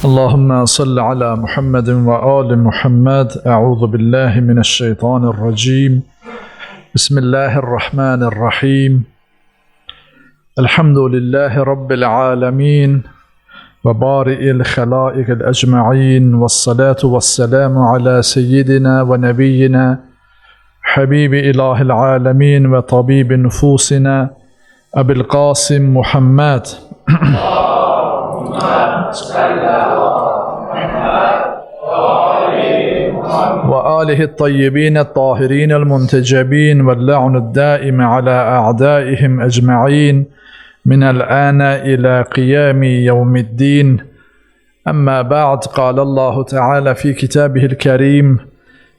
Allahümme salli ala Muhammedin ve ali Muhammed. Euzu billahi mineşşeytanirracim. Bismillahirrahmanirrahim. Elhamdülillahi Rabbil alemin. Ve bari'il halaikil ecma'in. Ve salatu ve selamu ala seyyidina ve nebiyyina Habibi ilahil alemin ve tabibi nufusina Ebil Qasim Muhammed. وآله الطيبين الطاهرين المنتجبين واللعن الدائم على أعدائهم أجمعين من الآن إلى قيام يوم الدين. أما بعد، قال الله تعالى في كتابه الكريم: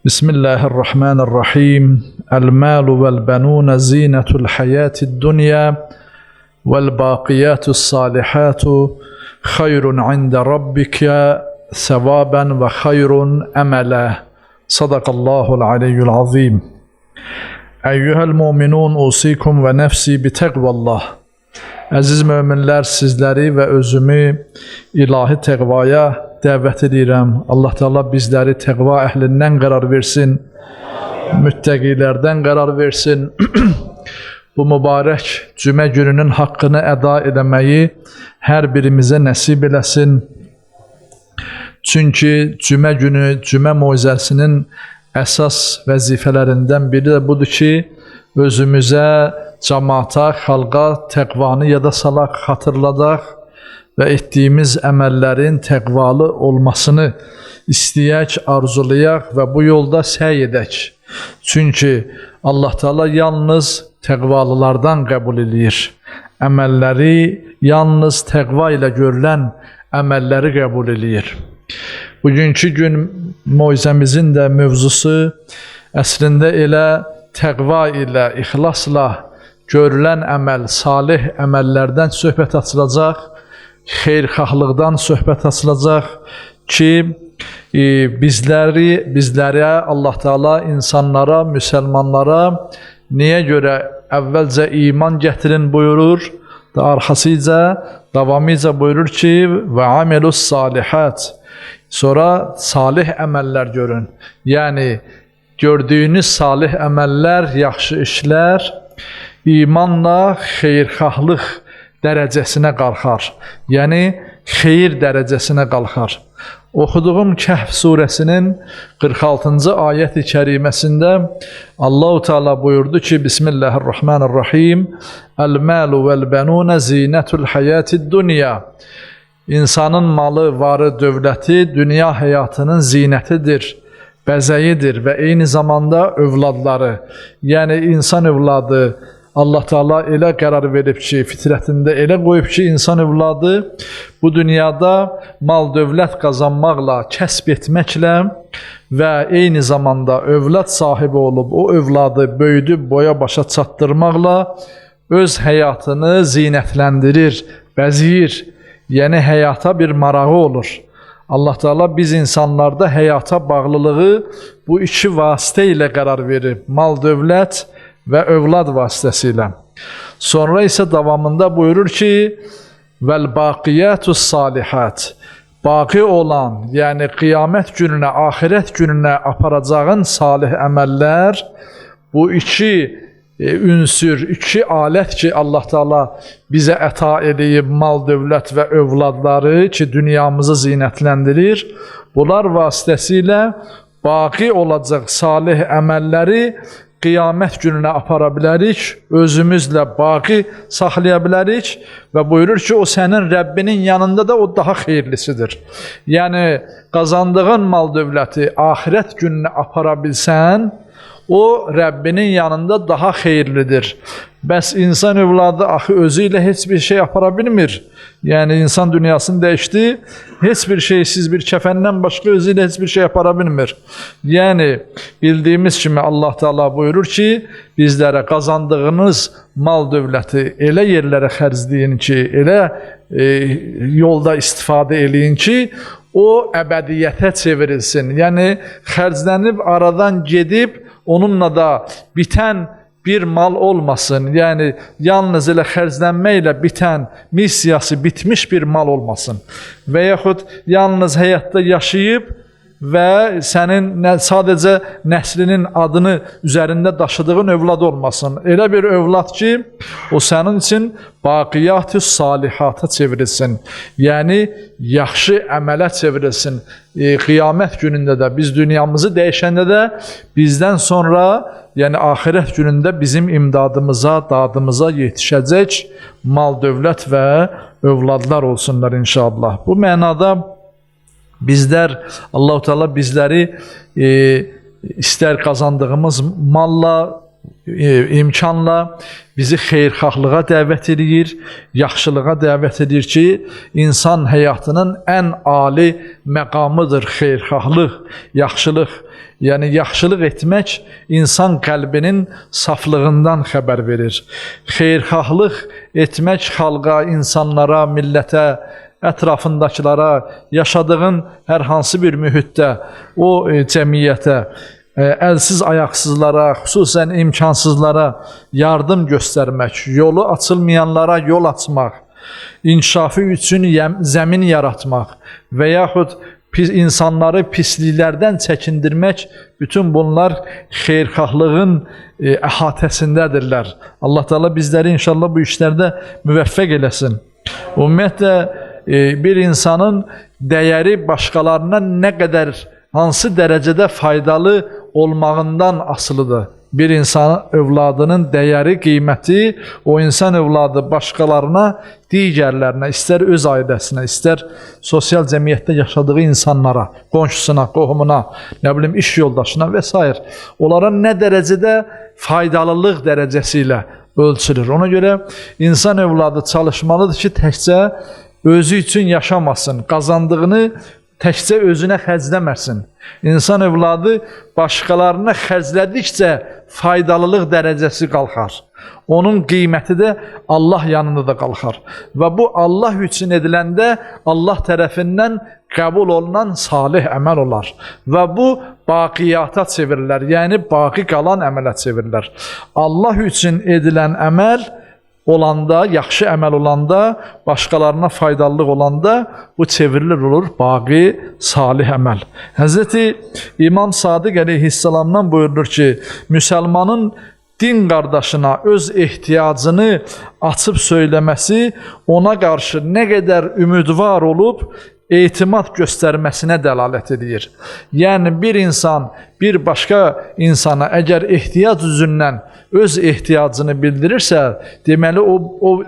بسم الله الرحمن الرحيم. المال والبنون زينة الحياة الدنيا والباقيات الصالحات خير عند ربك ثوابا وخير أملا. Sadakallahul aliyyul azim. Eyyuhel mu'minun, usikum ve nefsi bitegvallah. Əziz möminlər, sizləri və özümü ilahi təqvaya dəvət edirəm. Allah Teala bizləri təqva əhlindən qərar versin, müttəqilərdən qərar versin. Bu mübarək cümə gününün haqqını əda eləməyi hər birimizə nəsib eləsin. Çünki cümə günü, cümə moizəsinin əsas vəzifələrindən biri də budur ki, özümüzə, cəmaata, xalqa təqvanı yada salaq, xatırladaq və etdiyimiz əməllərin təqvalı olmasını istəyək, arzulayaq və bu yolda səy edək. Çünki Allah Teala yalnız təqvalılardan qəbul edir. Əməlləri yalnız təqva ilə görülən əməlləri qəbul edir. Bugünkü gün moizəmizin də mövzusu əslində elə təqva ilə, ixlasla görülən əməl, salih əməllərdən söhbət açılacaq, xeyrxahlıqdan söhbət açılacaq ki, bizlərə Allah Teala insanlara, müsəlmanlara niyə görə əvvəlcə iman gətirin buyurur, arxasıca, davamıca buyurur ki, və amelus salihat. Sonra salih əməllər görün. Yəni, gördüyünüz salih əməllər, yaxşı işlər, imanla xeyrxahlıq dərəcəsinə qalxar. Yəni, xeyir dərəcəsinə qalxar. Oxuduğum Kəhf surəsinin 46-cı ayət-i kəriməsində Allah-u Teala buyurdu ki, Bismillahirrahmanirrahim. El-məlu vəl-bənunə zinətul həyatid dünya. İnsanın malı, varı, dövləti dünya həyatının zinətidir, bəzəyidir və eyni zamanda övladları. Yəni, insan övladı Allah Teala elə qərar verib ki, fitrətində elə qoyub ki, insan övladı bu dünyada mal, dövlət qazanmaqla, kəsb etməklə və eyni zamanda övlad sahibi olub, o övladı böyüdüb, boya başa çatdırmaqla öz həyatını zinətləndirir, bəziyir. Yəni, həyata bir marağı olur. Allah Teala biz insanlarda həyata bağlılığı bu iki vasitə ilə qərar verib. Mal, dövlət və övlad vasitəsilə. Sonra isə davamında buyurur ki, vəl-baqiyatus salihat. Baqi olan, yəni qiyamət gününə, axirət gününə aparacağın salih əməllər, bu iki ünsür, iki alət ki, Allah Teala bizə əta edib, mal, dövlət və övladları ki, dünyamızı zinətləndirir. Bunlar vasitəsilə baqi olacaq salih əməlləri qiyamət gününə apara bilərik, özümüzlə baqi saxlaya bilərik və buyurur ki, o sənin Rəbbinin yanında da o daha xeyirlisidir. Yəni, qazandığın mal, dövləti axirət gününə apara bilsən, o Rəbbinin yanında daha xeyirlidir. Bəs insan övladı axı özü ilə heç bir şey apara bilmir. Yəni, insan dünyasını dəyişdi, heç bir şeysiz bir kəfəndən başqa özü ilə heç bir şey apara bilmir. Yəni, bildiyimiz kimi Allah Teala buyurur ki, bizlərə qazandığınız mal, dövləti elə yerlərə xərcləyin ki, elə yolda istifadə eləyin ki, o əbədiyyətə çevrilsin. Yəni, xərclənib aradan gedib, onunla da bitən bir mal olmasın. Yəni yalnız elə xərclənməklə bitən, missiyası bitmiş bir mal olmasın. Və yaxud yalnız həyatda yaşayıb və sənin sadəcə nəslinin adını üzərində daşıdığın övlad olmasın. Elə bir övlad ki, o sənin üçün baqiyat-ı salihata çevrilsin. Yəni, yaxşı əmələ çevrilsin. Qiyamət günündə də, biz dünyamızı dəyişəndə də bizdən sonra, yəni axirət günündə bizim imdadımıza, dadımıza yetişəcək mal, dövlət və övladlar olsunlar inşallah. Bu mənada bizlər, Allah-u Teala bizləri istər qazandığımız malla, imkanla bizi xeyirxahlığa dəvət edir, yaxşılığa dəvət edir ki, insan həyatının ən ali məqamıdır xeyirxahlıq, yaxşılıq. Yəni, yaxşılıq etmək insan qəlbinin saflığından xəbər verir. Xeyirxahlıq etmək xalqa, insanlara, millətə, ətrafındakılara, yaşadığın hər hansı bir mühitdə, o cəmiyyətə, əlsiz ayaqsızlara, xüsusən imkansızlara yardım göstərmək, yolu açılmayanlara yol açmaq, inkişafı üçün zəmin yaratmaq və yaxud insanları pisliklərdən çəkindirmək, bütün bunlar xeyirxahlığın əhatəsindədirlər. Allah Teala bizləri inşallah bu işlərdə müvəffəq eləsin. Ümumiyyətlə, bir insanın dəyəri başqalarına nə qədər, hansı dərəcədə faydalı olmağından asılıdır. Bir insan övladının dəyəri, qiyməti, o insan övladı başqalarına, digərlərinə, istər öz ailəsinə, istər sosial cəmiyyətdə yaşadığı insanlara, qonşusuna, qohumuna, nə bilim, iş yoldaşına və s. onlara nə dərəcədə faydalılıq dərəcəsi ilə ölçülür. Ona görə insan övladı çalışmalıdır ki, təkcə özü üçün yaşamasın, qazandığını təkcə özünə xərcləməsin. İnsan övladı başqalarına xərclədikcə faydalılıq dərəcəsi qalxar. Onun qiyməti də Allah yanında da qalxar. Və bu Allah üçün ediləndə Allah tərəfindən qəbul olunan salih əməl olar. Və bu baqiyata çevirilər, yəni baqi qalan əmələ çevirilər. Allah üçün edilən əməl olanda, yaxşı əməl olanda, başqalarına faydalılıq olanda bu çevrilir olur baqi salih əməl. Həzrəti İmam Sadiq əleyhissalamdan buyurulur ki, müsəlmanın din qardaşına öz ehtiyacını açıb söyləməsi ona qarşı nə qədər ümidvar olub, etimad göstərməsinə dəlalət edir. Yəni, bir insan, bir başqa insana əgər ehtiyac üzündən öz ehtiyacını bildirirsə, deməli, o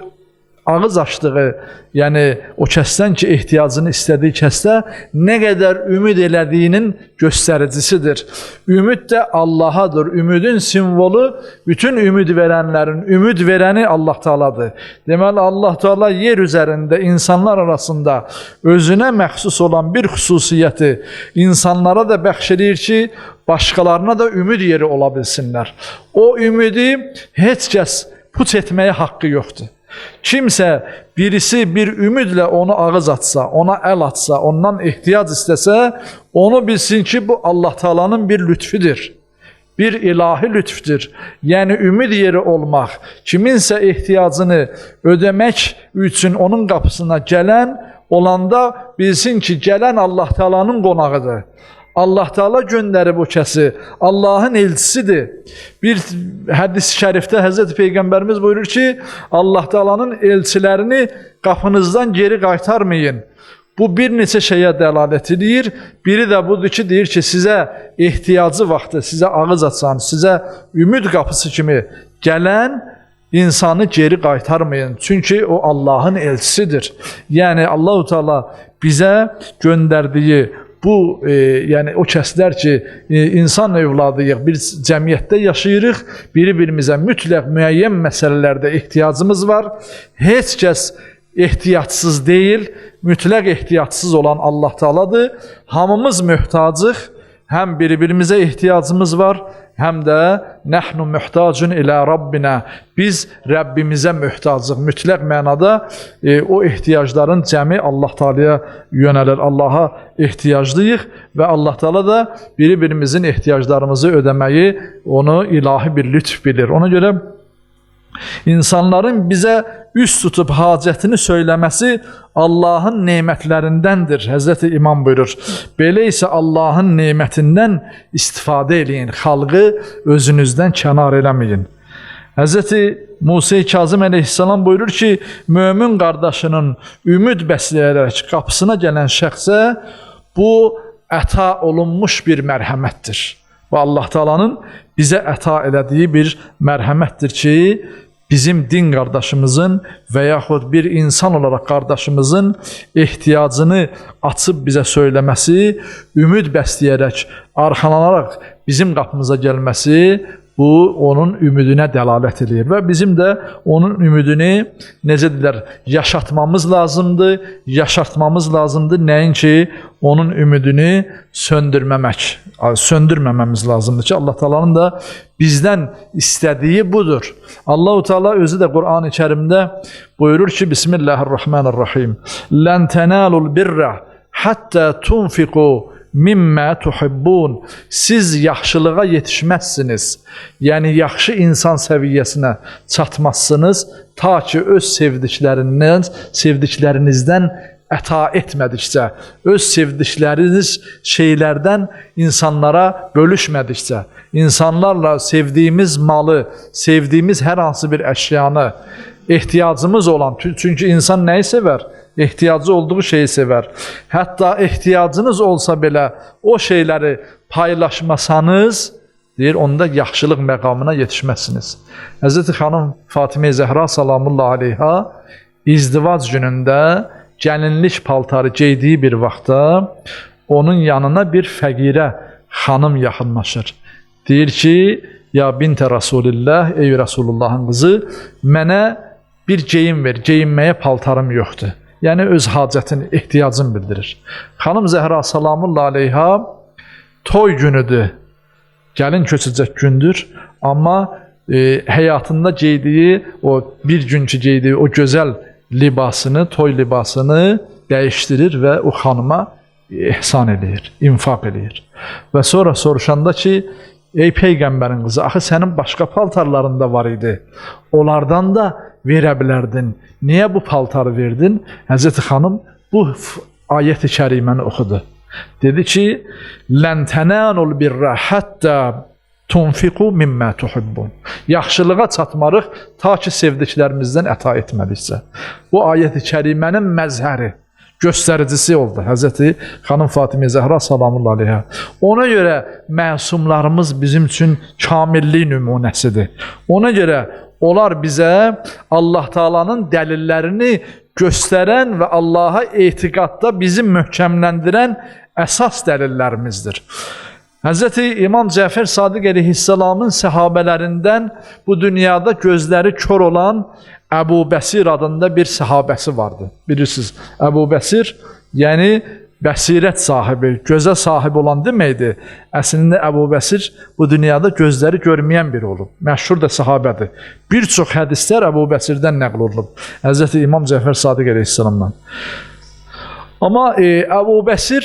ağız açdığı, yəni o kəsdən ki, ehtiyacını istədiyi kəsdə nə qədər ümid elədiyinin göstəricisidir. Ümid də Allahadır. Ümidin simvolu bütün ümid verənlərin, ümid verəni Allah Teala'dır. Deməli, Allah Teala yer üzərində insanlar arasında özünə məxsus olan bir xüsusiyyəti insanlara da bəxş edir ki, başqalarına da ümid yeri ola bilsinlər. O ümidi heç kəs puç etməyə haqqı yoxdur. Kimsə birisi bir ümidlə onu ağız atsa, ona əl atsa, ondan ehtiyac istəsə, onu bilsin ki, bu Allah Teala'nın bir lütfüdür. Bir ilahi lütfüdür. Yəni, ümid yeri olmaq, kiminsə ehtiyacını ödəmək üçün onun qapısına gələn olanda bilsin ki, gələn Allah Teala'nın qonağıdır. Allah Teala göndərib o kəsi, Allahın elçisidir. Bir hədis-i şərifdə Həzrəti Peyğəmbərimiz buyurur ki, Allah Teala'nın elçilərini qapınızdan geri qaytarmayın. Bu bir neçə şeyə dəlalət edir. Biri də budur ki, deyir ki, sizə ehtiyacı vaxtı, sizə ağız açan, sizə ümid qapısı kimi gələn insanı geri qaytarmayın. Çünki o Allahın elçisidir. Yəni, Allah-u Teala bizə göndərdiyi bu, yəni o kəslər ki, insan övladıyıq, bir cəmiyyətdə yaşayırıq, biri-birimizə mütləq müəyyən məsələlərdə ehtiyacımız var. Heç kəs ehtiyacsız deyil, mütləq ehtiyacsız olan Allah Teala'dır. Hamımız möhtacıq, həm biri-birimizə ehtiyacımız var, həm də nəhnu muhtacun ilə Rabbina. Biz Rəbbimizə möhtacıq. Mütləq mənada o ehtiyacların cəmi Allah Taala'ya yönəlir. Allaha ehtiyaclıyıq və Allah Taala da bir-birimizin ehtiyaclarımızı ödəməyi onu ilahi bir lütf bilir. Ona görə İnsanların bizə üst tutub hacətini söyləməsi Allahın nemətlərindəndir. Həzrəti İmam buyurur. Belə isə Allahın nemətindən istifadə eləyin. Xalqı özünüzdən kənar eləməyin. Həzrəti Musa Kazım əleyhissalam buyurur ki, mömin qardaşının ümid bəsləyərək qapısına gələn şəxsə bu əta olunmuş bir mərhəmətdir. Və Allah Taala'nın bizə əta elədiyi bir mərhəmətdir ki, bizim din qardaşımızın və yaxud bir insan olaraq qardaşımızın ehtiyacını açıb bizə söyləməsi, ümid bəsləyərək, arxalanaraq bizim qapımıza gəlməsi, bu onun ümidinə dəlalət edir və bizim də onun ümidini necə deyirlər, yaşatmamız lazımdır, yaşatmamız lazımdır. Nəinki onun ümidini söndürməməmiz lazımdır ki, Allah Taala'nın da bizdən istədiyi budur. Allah-u Teala özü də Qur'an-ı Kərimdə buyurur ki, Bismillahirrahmanirrahim. Lən tənalul birra hatta tunfiqu mimmə tuhibbun. Siz yaxşılığa yetişməzsiniz. Yəni, yaxşı insan səviyyəsinə çatmazsınız, ta ki öz sevdiklərinizdən əta etmədikcə, öz sevdikləriniz şeylərdən insanlara bölüşmədikcə, insanlarla sevdiyimiz malı, sevdiyimiz hər hansı bir əşyanı, ehtiyacımız olan, çünki insan nəyi sevər? Ehtiyacı olduğu şeyi sevər. Hətta ehtiyacınız olsa belə o şeyləri paylaşmasanız, deyir, onda yaxşılıq məqamına yetişməzsiniz. Həzrəti xanım Fatimə Zəhra salamullah aleyha izdivac günündə gəlinlik paltarı geydiyi bir vaxtda onun yanına bir fəqirə xanım yaxınlaşır. Deyir ki, ya bintə Rasulillah, ey Rasulullahın qızı, mənə bir geyim ver, geyinməyə paltarım yoxdur. Yəni, öz hacətini, ehtiyacını bildirir. Xanım Zəhra salamullah aleyha toy günüdür, gəlin köçəcək gündür, amma həyatında geydiyi, o bir günkü geydiyi o gözəl libasını, toy libasını dəyişdirir və o xanıma ihsan edir, infaq edir. Və sonra soruşanda ki, ey Peyğəmbərin qızı, axı sənin başqa paltarların da var idi, onlardan da verə bilərdin. Niyə bu paltarı verdin? Həzrəti xanım bu ayət-i kəriməni oxudu. Dedi ki, lən tənalul birra hatta tunfiqu mimmə tuhibbun. Yaxşılığa çatmarıq ta ki sevdiklərimizdən əta etmədikcə. Bu ayət-i kərimənin məzhəri, göstəricisi oldu Həzrəti xanım Fatimə Zəhra salamullah aleyha. Ona görə məsumlarımız bizim üçün kamillik nümunəsidir. Ona görə onlar bizə Allah Taala'nın dəlillərini göstərən və Allaha etiqadda bizi möhkəmləndirən əsas dəlillərimizdir. Həzrəti İmam Cəfər Sadiq əleyhissalamın səhabələrindən bu dünyada gözləri kör olan Əbu Bəsir adında bir səhabəsi vardı. Bilirsiniz, Əbu Bəsir, yəni bəsirət sahibi, gözə sahib olan deməkdir. Əslində Əbu Bəsir bu dünyada gözləri görməyən biri olub. Məşhur da səhabədir. Bir çox hədislər Əbu Bəsirdən nəql olunub. Həzrəti İmam Cəfər Sadiq əleyhissalamdan. Amma Əbu Bəsir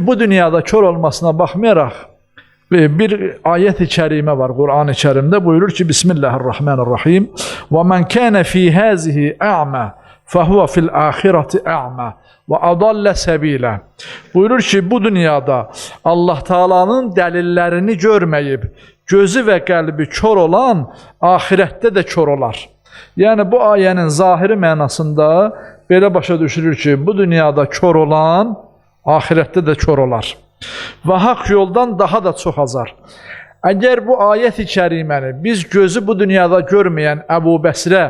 bu dünyada kör olmasına baxmayaraq bir ayət-i kərimə var Qur'an-ı Kərimdə, buyurur ki, Bismillahirrahmanirrahim. Və mən kənə fi həzihi ə'mə fəhuvə fil əxirəti ə'mə və adallə səbilə. Buyurur ki, bu dünyada Allah Taala'nın dəlillərini görməyib, gözü və qəlbi kör olan axirətdə də kör olar. Yəni, bu ayənin zahiri mənasında belə başa düşülür ki, bu dünyada kör olan axirətdə də kör olar. Və haqq yoldan daha da çox azar. Əgər bu ayət-i kəriməni biz gözü bu dünyada görməyən Əbu Bəsirə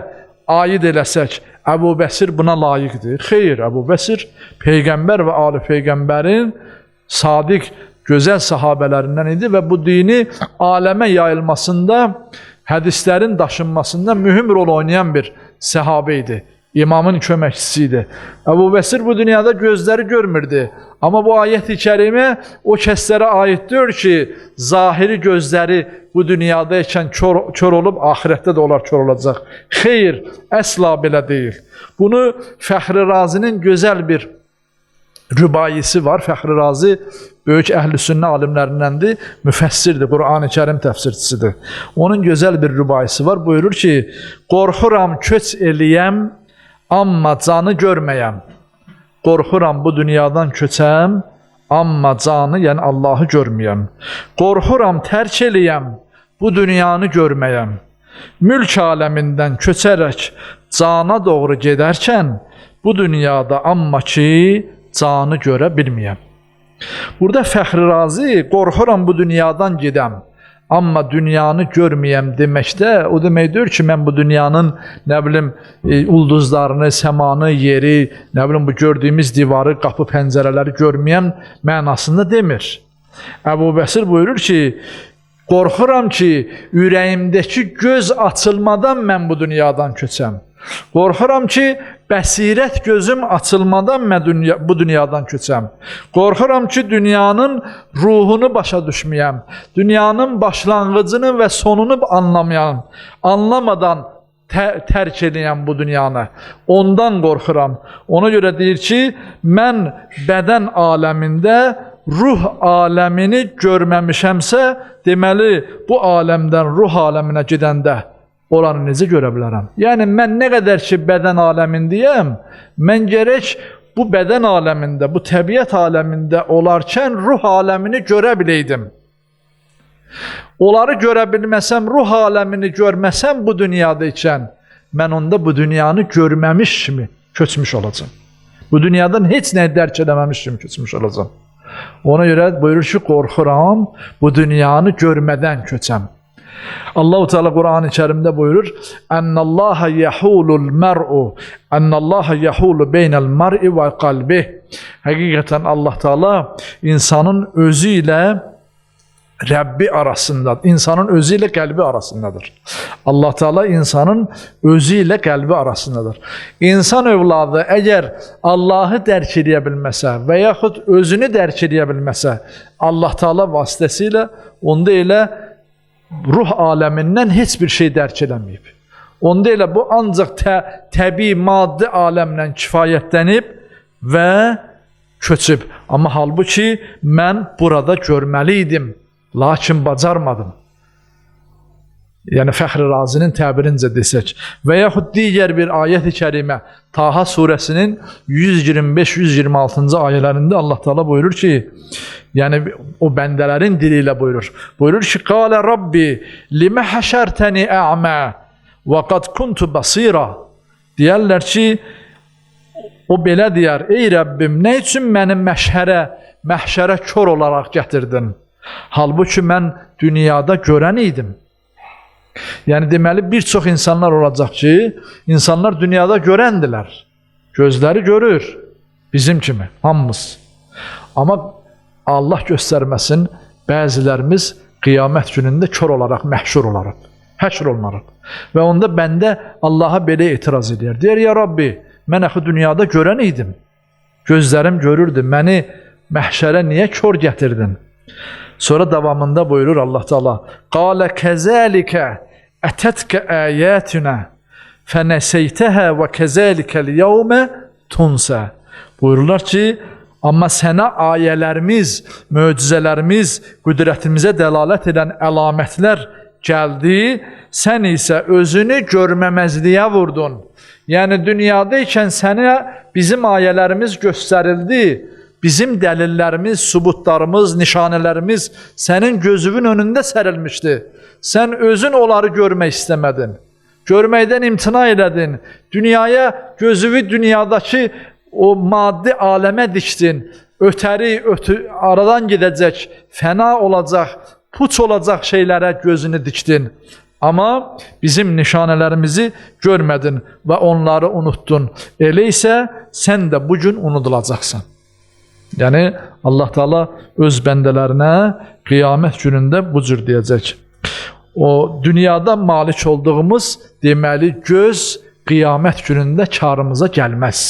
aid eləsək, Əbu Bəsir buna layiqdir. Xeyr, Əbu Bəsir Peyğəmbər və Ali Peyğəmbərin sadiq, gözəl sahabələrindən idi və bu dini aləmə yayılmasında, hədislərin daşınmasında mühüm rol oynayan bir səhabə idi. İmamın köməkçisi idi. Əbu Bəsir bu dünyada gözləri görmürdü. Amma bu ayət-i kərime o kəslərə aiddir ki, zahiri gözləri bu dünyada ikən kör olub, ahirətdə də onlar kör olacaq. Xeyr, əsla belə deyil. Bunu Fəxri Razinin gözəl bir rübayisi var. Fəxri Razi böyük əhl-i sünnə alimlərindəndir, müfəssirdir, Qur'an-ı Kərim təfsirçisidir. Onun gözəl bir rübayisi var. Buyurur ki, qorxuram köç eləyəm, amma canı görməyəm. Qorxuram bu dünyadan köçəm, amma canı, yəni Allahı görməyəm. Qorxuram tərk eləyəm, bu dünyanı görməyəm. Mülk aləmindən köçərək cana doğru gedərkən, bu dünyada amma ki, canı görə bilməyəm. Burada Fəxri Razi, qorxuram bu dünyadan gedəm, amma dünyanı görməyəm deməkdə, o deməkdir ki, mən bu dünyanın, nə bilim, ulduzlarını, səmanı, yeri, nə bilim, bu gördüyümüz divarı, qapı, pəncərələri görməyəm mənasında demir. Əbu Bəsir buyurur ki, qorxuram ki, ürəyimdəki göz açılmadan mən bu dünyadan köçəm. Qorxuram ki, bəsirət gözüm açılmadan mən bu dünyadan köçəm. Qorxuram ki, dünyanın ruhunu başa düşməyəm. Dünyanın başlanğıcını və sonunu anlamayam. Anlamadan tərk edəyəm bu dünyanı. Ondan qorxuram. Ona görə deyir ki, mən bədən aləmində ruh aləmini görməmişəmsə, deməli, bu aləmdən ruh aləminə gedəndə oranı necə görə bilərəm? Yəni, mən nə qədər ki, bədən aləmindəyəm, mən gərək bu bədən aləmində, bu təbiət aləmində olarkən ruh aləmini görə biləydim. Onları görə bilməsəm, ruh aləmini görməsəm bu dünyada ikən, mən onda bu dünyanı görməmiş kimi köçmüş olacam. Bu dünyadan heç nə dərk edəməmiş kimi köçmüş olacam. Ona görə buyurur ki, qorxuram, bu dünyanı görmədən köçəm. Allah-u Teala Qur'an-ı Kerim'de buyurur, "Ennallaha yahulul mer'u, ennallaha yahulu beynel mer'i ve kalbih." Hakikaten Allah Teala insanın özü ile Rabbi arasında, insanın özü ile kalbi arasındadır. Allah Teala insanın özü ile kalbi arasındadır. İnsan evladı eğer Allah'ı dərk edə bilməsə və yaxud özünü dərk edə bilməsə, Allah Teala vasitəsilə onda elə ruh aləmindən heç bir şey dərk eləməyib. Onda elə bu ancaq təbii, maddi aləmlə kifayətlənib və köçüb. Amma halbuki mən burada görməliydim, lakin bacarmadım. Yəni Fəxri Razinin təbirincə desək. Və yaxud digər bir ayət-i kərimə, Taha surəsinin 125-126-cı ayələrində Allah Teala buyurur ki, yəni o bəndələrin dili ilə buyurur. Buyurur ki, "Qalə Rabbi, limə həşərtəni ə'mə və qad kuntu basira." Deyərlər ki, o belə deyər, "Ey Rəbbim, nə üçün məni məhşərə kör olaraq gətirdin? Halbuki mən dünyada görən idim." Yəni deməli, bir çox insanlar olacaq ki, insanlar dünyada görəndilər. Gözləri görür, bizim kimi, hamımız. Amma Allah göstərməsin, bəzilərimiz qiyamət günündə kör olaraq, məhşur olaraq, həşr olunaraq. Və onda bəndə Allaha belə etiraz edir. Deyir, "Ya Rabbi, mən axı dünyada görən idim. Gözlərim görürdü, məni məhşərə niyə kör gətirdin?" Sonra davamında buyurur Allah Teala, "Qala kazalika atatka ayatina feneseytaha ve kazalikal yevme tunsa." Buyururlar ki, amma sənə ayələrimiz, möcüzələrimiz, qüdrətimizə dəlalət edən əlamətlər gəldi, sən isə özünü görməməzliyə vurdun. Yəni dünyada ikən sənə bizim ayələrimiz göstərildi, bizim dəlillərimiz, subutlarımız, nişanələrimiz sənin gözünün önündə sərilmişdi. Sən özün onları görmək istəmədin. Görməkdən imtina elədin. Dünyaya, gözünü dünyadakı o maddi aləmə dikdin. Aradan gedəcək, fəna olacaq, puç olacaq şeylərə gözünü dikdin. Amma bizim nişanələrimizi görmədin və onları unuttun. Elə isə sən də bugün unudulacaqsan. Yəni Allah Teala öz bəndələrinə qiyamət günündə bu cür deyəcək. O dünyada malik olduğumuz deməli göz, qiyamət günündə karımıza gəlməz.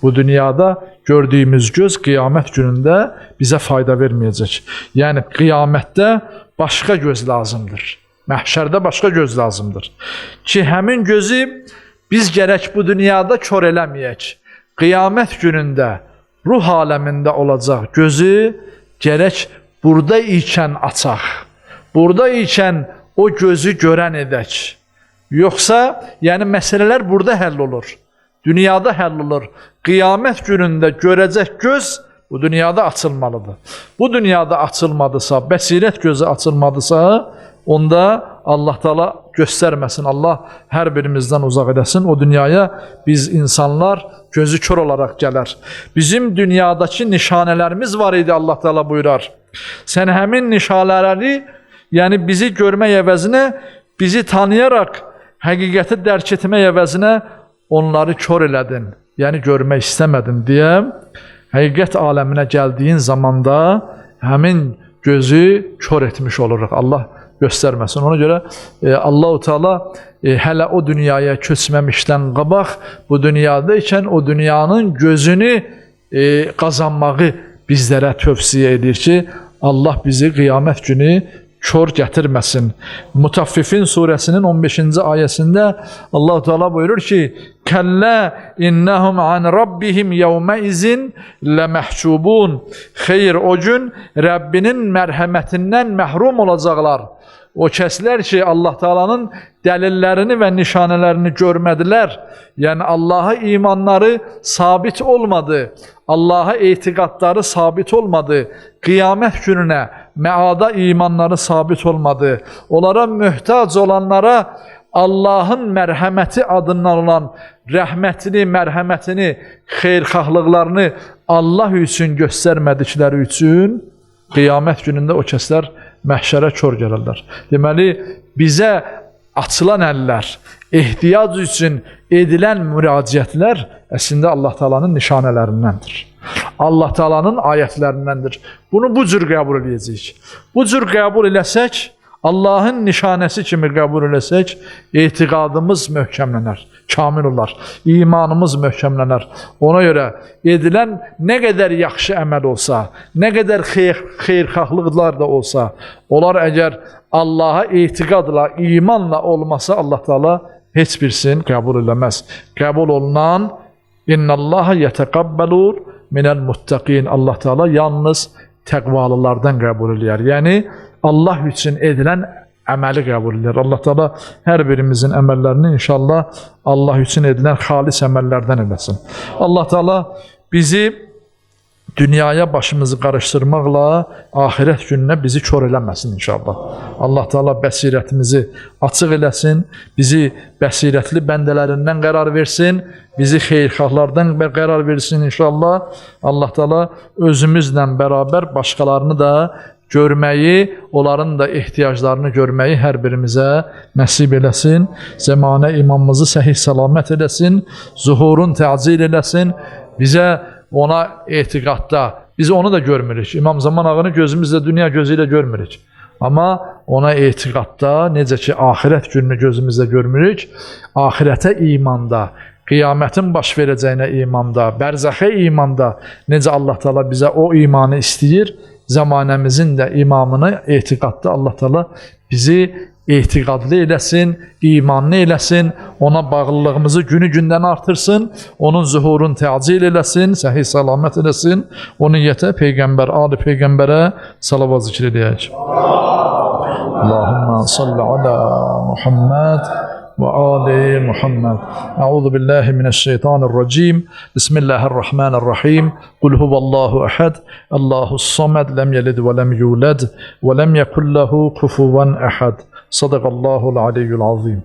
Bu dünyada gördüyümüz göz qiyamət günündə bizə fayda verməyəcək. Yəni qiyamətdə başqa göz lazımdır. Məhşərdə başqa göz lazımdır. Ki həmin gözü biz gərək bu dünyada kör eləməyək. Qiyamət günündə ruh aləmində olacaq gözü gərək burada ikən açaq. Burada ikən o gözü görən edək. Yoxsa, yəni məsələlər burada həll olur. Dünyada həll olur. Qiyamət günündə görəcək göz bu dünyada açılmalıdır. Bu dünyada açılmadısa, bəsirət gözü açılmadısa, onda Allah Teala göstərməsin. Allah hər birimizdən uzaq edəsin. O dünyaya biz insanlar gözü kör olaraq gələr. Bizim dünyadakı nişanələrimiz var idi, Allah Teala buyurar. Sən həmin nişanələri, yəni bizi görmək əvəzinə, bizi tanıyaraq həqiqəti dərk etmək əvəzinə onları kör elədin. Yəni görmək istəmədin deyə həqiqət aləminə gəldiyin zamanda həmin gözü kör etmiş oluruq. Allah göstərməsin. Ona görə Allah-u Teala hələ o dünyaya köçməmişdən qabaq bu dünyada ikən o dünyanın gözünü qazanmağı bizlərə tövsiyə edir ki, Allah bizi qiyamət günü kör gətirməsin. Mutaffifin surəsinin 15-ci ayəsində Allah-u Teala buyurur ki, Kəllə innəhum an rabbihim yevmə izin ləməhcubun. Xeyr, o gün Rəbbinin mərhəmətindən məhrum olacaqlar. O kəslər ki, Allah Teala'nın dəlillərini və nişanələrini görmədilər. Yəni, Allah'a imanları sabit olmadı. Allah'a etiqadları sabit olmadı. Qiyamət gününə, məada imanları sabit olmadı. Onlara möhtac olanlara Allah'ın mərhəməti adından olan rəhmətini, mərhəmətini, xeyrxahlıqlarını Allah üçün göstərmədikləri üçün qiyamət günündə o kəslər məhşərə kör gələrlər. Deməli, bizə açılan əllər, ehtiyac üçün edilən müraciətlər əslində Allah Teala'nın nişanələrindəndir. Allah Teala'nın ayətlərindəndir. Bunu bu cür qəbul edəcəyik. Bu cür qəbul eləsək, Allah'ın nişanəsi kimi qəbul eləsək, etiqadımız möhkəmlənər, kamil olar, imanımız möhkəmlənər. Ona görə edilən nə qədər yaxşı əməl olsa, nə qədər xeyrxahlıqlar da olsa, onlar əgər Allah'a etiqadla, imanla olmasa Allah Teala heç birisini qəbul eləməz. Qəbul olunan İnnallaha yetəqabbəlur minəl muttaqin. Allah Teala yalnız təqvalılardan qəbul eləyər. Yəni Allah üçün edilən əməli qəbul edir. Allah Teala hər birimizin əməllərini inşallah Allah üçün edilən xalis əməllərdən eləsin. Allah Teala bizi dünyaya başımızı qarışdırmaqla ahirət gününə bizi kör eləməsin inşallah. Allah Teala bəsirətimizi açıq eləsin, bizi bəsirətli bəndələrindən qərar versin, bizi xeyrxahlardan qərar versin inşallah. Allah Teala özümüzlə bərabər başqalarını da görməyi, onların da ehtiyaclarını görməyi hər birimizə nəsib eləsin. Zəmanə imamımızı səhih səlamət eləsin, zuhurun təzil eləsin. Bizə ona etiqadda, biz onu da görmürük. İmam Zaman Ağa'nı gözümüzlə, dünya gözü ilə görmürük. Amma ona etiqadda, necə ki ahirət gününü gözümüzlə görmürük, ahirətə imanda, qiyamətin baş verəcəyinə imanda, bərzəxə imanda, necə Allah Teala bizə o imanı istəyir, zamanəmizin də imamını etiqadda Allah Teala bizi etiqadlı eləsin, imanlı eləsin, ona bağlılığımızı günü-gündən artırsın, onun zuhurun təzil eləsin, səhih səlamət eləsin, o niyyətə Peyğəmbər, ali Peyğəmbərə salavat zikr edəyək. Allahümmə salli alə Muhammed وآل محمد. أعوذ بالله من الشيطان الرجيم. بسم الله الرحمن الرحيم. قل هو الله أحد الله الصمد لم يلد ولم يولد ولم يكن له كفوا أحد. صدق الله العلي العظيم.